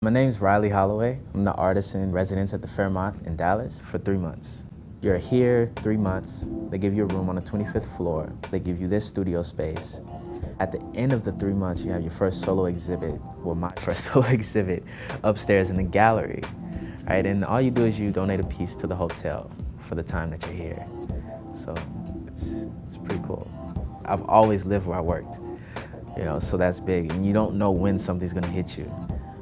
My name's Riley Holloway. I'm the artist in residence at the Fairmont in Dallas for 3 months. You're here 3 months. They give you a room on the 25th floor. They give you this studio space. At the end of the 3 months, you have your first solo exhibit, well, my first solo exhibit, upstairs in the gallery. Right? And all you do is you donate a piece to the hotel for the time that you're here. So it's pretty cool. I've always lived where I worked, so that's big. And you don't know when something's gonna hit you.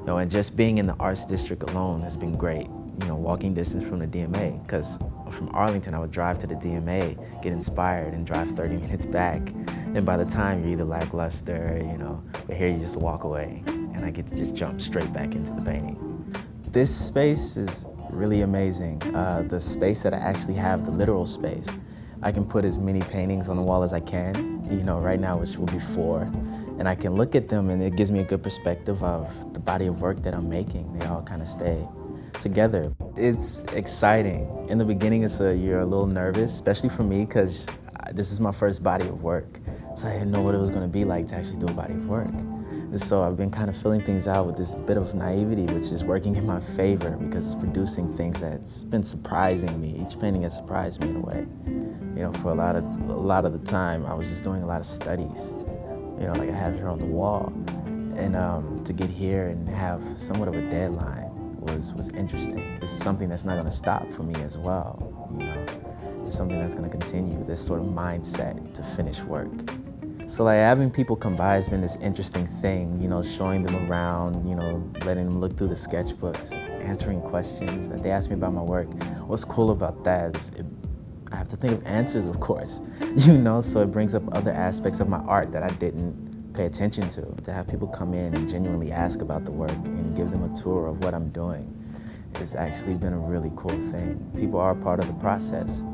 And just being in the arts district alone has been great. Walking distance from the DMA, because from Arlington, I would drive to the DMA, get inspired, and drive 30 minutes back. And by the time you're either lackluster, but here you just walk away, and I get to just jump straight back into the painting. This space is really amazing. The space that I actually have, the literal space, I can put as many paintings on the wall as I can, right now, which will be 4. And I can look at them and it gives me a good perspective of the body of work that I'm making. They all kind of stay together. It's exciting. In the beginning, you're a little nervous, especially for me, because this is my first body of work. So I didn't know what it was gonna be like to actually do a body of work. And so I've been kind of filling things out with this bit of naivety, which is working in my favor because it's producing things that's been surprising me. Each painting has surprised me in a way. For a lot of the time, I was just doing a lot of studies. Like I have here on the wall. And to get here and have somewhat of a deadline was interesting. It's something that's not gonna stop for me as well, It's something that's gonna continue, this sort of mindset to finish work. So like having people come by has been this interesting thing, showing them around, letting them look through the sketchbooks, answering questions that they ask me about my work. What's cool about that is I have to think of answers, of course, so it brings up other aspects of my art that I didn't pay attention to. To have people come in and genuinely ask about the work and give them a tour of what I'm doing has actually been a really cool thing. People are a part of the process.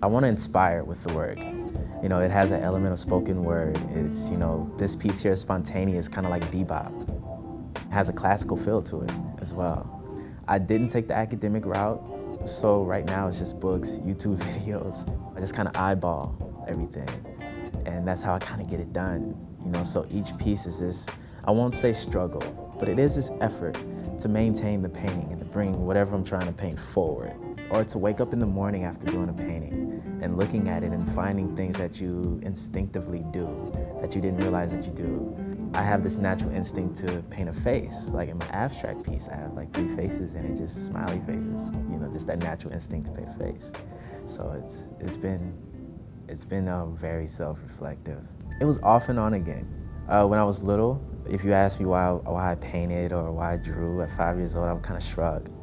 I want to inspire with the work. It has an element of spoken word. It's, this piece here is spontaneous, kind of like bebop. It has a classical feel to it as well. I didn't take the academic route. So right now it's just books, YouTube videos. I just kind of eyeball everything. And that's how I kind of get it done. So each piece is this, I won't say struggle, but it is this effort to maintain the painting and to bring whatever I'm trying to paint forward. Or to wake up in the morning after doing a painting and looking at it and finding things that you instinctively do, that you didn't realize that you do. I have this natural instinct to paint a face. Like in my abstract piece, I have like 3 faces in it, just smiley faces. Just that natural instinct to paint a face. So it's been very self-reflective. It was off and on again. When I was little, if you asked me why I painted or why I drew at 5 years old, I would kind of shrug.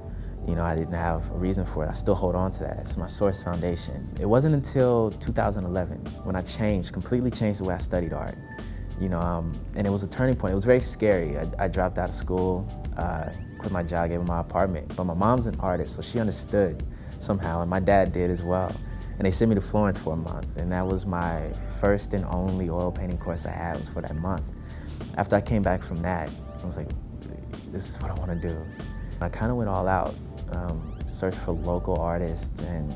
I didn't have a reason for it. I still hold on to that. It's my source foundation. It wasn't until 2011 when I completely changed the way I studied art. And it was a turning point. It was very scary. I dropped out of school, quit my job, gave up my apartment. But my mom's an artist, so she understood somehow, and my dad did as well. And they sent me to Florence for a month, and that was my first and only oil painting course I had was for that month. After I came back from that, I was like, this is what I want to do. I kind of went all out, searched for local artists and,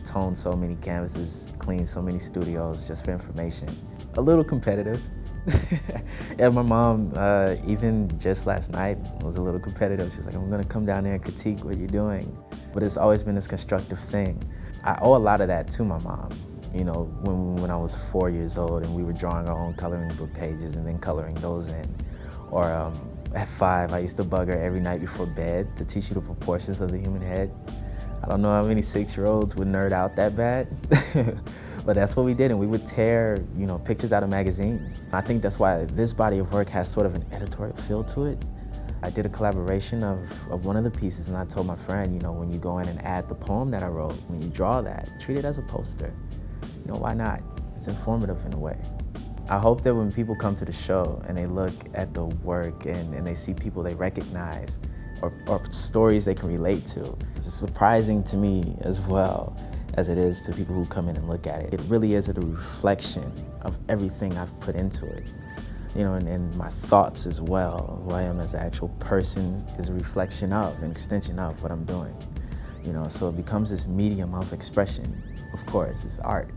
toned so many canvases, cleaned so many studios just for information. A little competitive. And my mom, even just last night, was a little competitive. She was like, I'm gonna come down there and critique what you're doing. But it's always been this constructive thing. I owe a lot of that to my mom. When I was 4 years old and we were drawing our own coloring book pages and then coloring those in. Or at 5, I used to bug her every night before bed to teach you the proportions of the human head. I don't know how many 6-year-olds would nerd out that bad. But that's what we did, and we would tear, pictures out of magazines. I think that's why this body of work has sort of an editorial feel to it. I did a collaboration of one of the pieces, and I told my friend, when you go in and add the poem that I wrote, when you draw that, treat it as a poster. Why not? It's informative in a way. I hope that when people come to the show and they look at the work and they see people they recognize or stories they can relate to, it's surprising to me as well as it is to people who come in and look at it. It really is a reflection of everything I've put into it. And my thoughts as well. Who I am as an actual person is a reflection of, an extension of what I'm doing. So it becomes this medium of expression. Of course, it's art.